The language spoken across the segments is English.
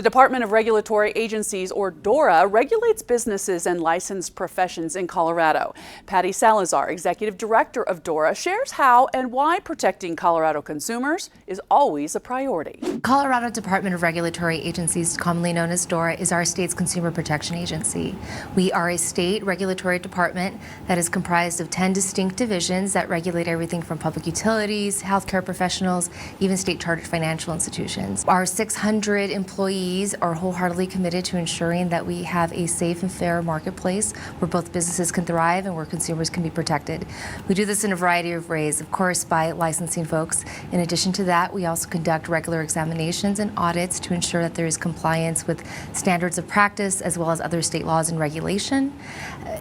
The Department of Regulatory Agencies, or DORA, regulates businesses and licensed professions in Colorado. Patty Salazar, Executive Director of DORA, shares how and why protecting Colorado consumers is always a priority. Colorado Department of Regulatory Agencies, commonly known as DORA, is our state's consumer protection agency. We are a state regulatory department that is comprised of 10 distinct divisions that regulate everything from public utilities, healthcare professionals, even state chartered financial institutions. Our 600 employees are wholeheartedly committed to ensuring that we have a safe and fair marketplace where both businesses can thrive and where consumers can be protected. We do this in a variety of ways, of course, by licensing folks. In addition to that, we also conduct regular examinations and audits to ensure that there is compliance with standards of practice as well as other state laws and regulation.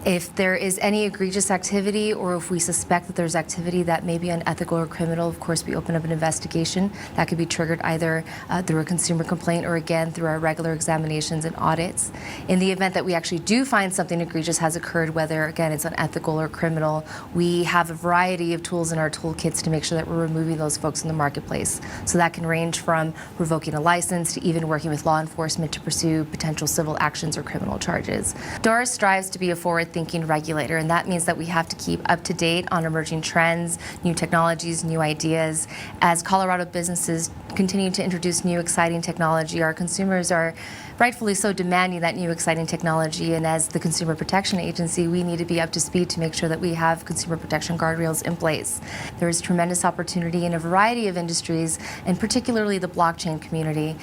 If there is any egregious activity or if we suspect that there's activity that may be unethical or criminal, of course, we open up an investigation that could be triggered either through a consumer complaint or again through our regular examinations and audits. In the event that we actually do find something egregious has occurred, whether again it's unethical or criminal, we have a variety of tools in our toolkits to make sure that we're removing those folks in the marketplace. So that can range from revoking a license to even working with law enforcement to pursue potential civil actions or criminal charges. DORA strives to be a forward-thinking regulator, and that means that we have to keep up to date on emerging trends, new technologies, new ideas. As Colorado businesses continue to introduce new exciting technology, our consumers are rightfully so demanding that new exciting technology, and as the Consumer Protection Agency, we need to be up to speed to make sure that we have consumer protection guardrails in place. There is tremendous opportunity in a variety of industries, and particularly the blockchain community.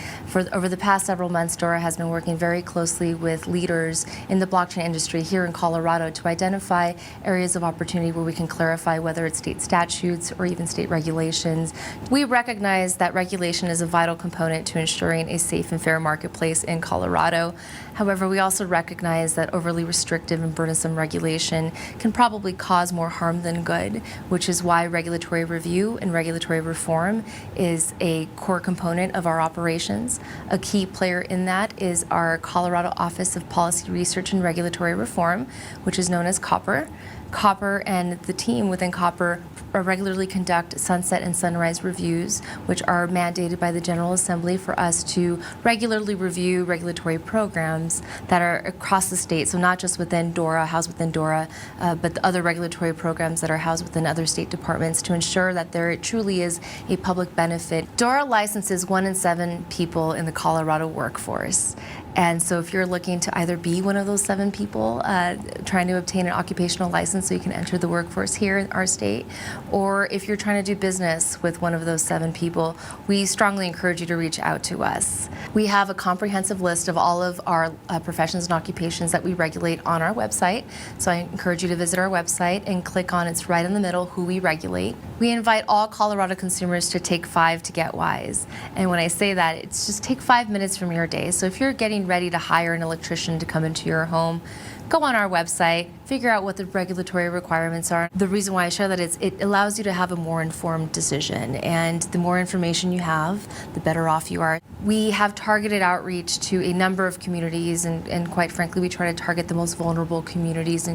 Over the past several months, DORA has been working very closely with leaders in the blockchain industry here in Colorado to identify areas of opportunity where we can clarify whether it's state statutes or even state regulations. We recognize that regulation is a vital component to ensuring a safe and fair marketplace in Colorado. However, we also recognize that overly restrictive and burdensome regulation can probably cause more harm than good, which is why regulatory review and regulatory reform is a core component of our operations. A key player in that is our Colorado Office of Policy Research and Regulatory Reform, which is known as COPR. COPR and the team within COPR regularly conduct sunset and sunrise reviews, which are mandated by the General Assembly for us to regularly review regulatory programs that are across the state. So not just within DORA, housed within DORA, but the other regulatory programs that are housed within other state departments to ensure that there truly is a public benefit. DORA licenses 1 in 7 people in the Colorado workforce. And so if you're looking to either be one of those 7 people trying to obtain an occupational license so you can enter the workforce here in our state, or if you're trying to do business with one of those 7 people, we strongly encourage you to reach out to us. We have a comprehensive list of all of our professions and occupations that we regulate on our website. So I encourage you to visit our website and click on, it's right in the middle, who we regulate. We invite all Colorado consumers to take 5 to get wise. And when I say that, it's just take 5 minutes from your day. So if you're getting ready to hire an electrician to come into your home, go on our website, figure out what the regulatory requirements are. The reason why I share that is it allows you to have a more informed decision, and the more information you have, the better off you are. We have targeted outreach to a number of communities, and quite frankly, we try to target the most vulnerable communities,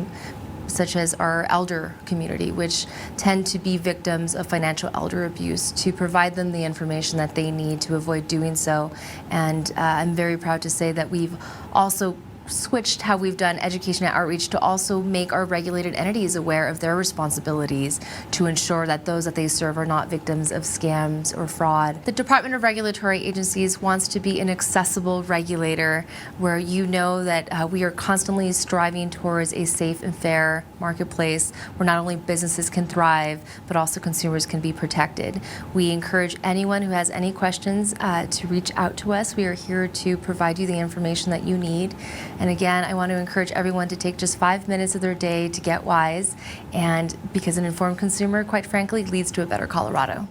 such as our elder community, which tend to be victims of financial elder abuse, to provide them the information that they need to avoid doing so. And I'm very proud to say that we've also switched how we've done education and outreach to also make our regulated entities aware of their responsibilities to ensure that those that they serve are not victims of scams or fraud. The Department of Regulatory Agencies wants to be an accessible regulator where you know that we are constantly striving towards a safe and fair marketplace where not only businesses can thrive, but also consumers can be protected. We encourage anyone who has any questions to reach out to us. We are here to provide you the information that you need. And again, I want to encourage everyone to take just 5 minutes of their day to get wise, and because an informed consumer, quite frankly, leads to a better Colorado.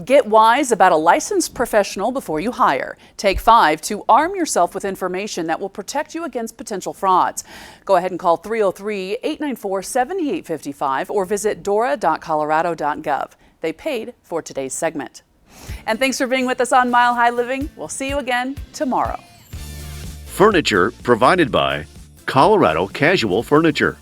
Get wise about a licensed professional before you hire. Take 5 to arm yourself with information that will protect you against potential frauds. Go ahead and call 303-894-7855 or visit DORA.Colorado.gov. They paid for today's segment. And thanks for being with us on Mile High Living. We'll see you again tomorrow. Furniture provided by Colorado Casual Furniture.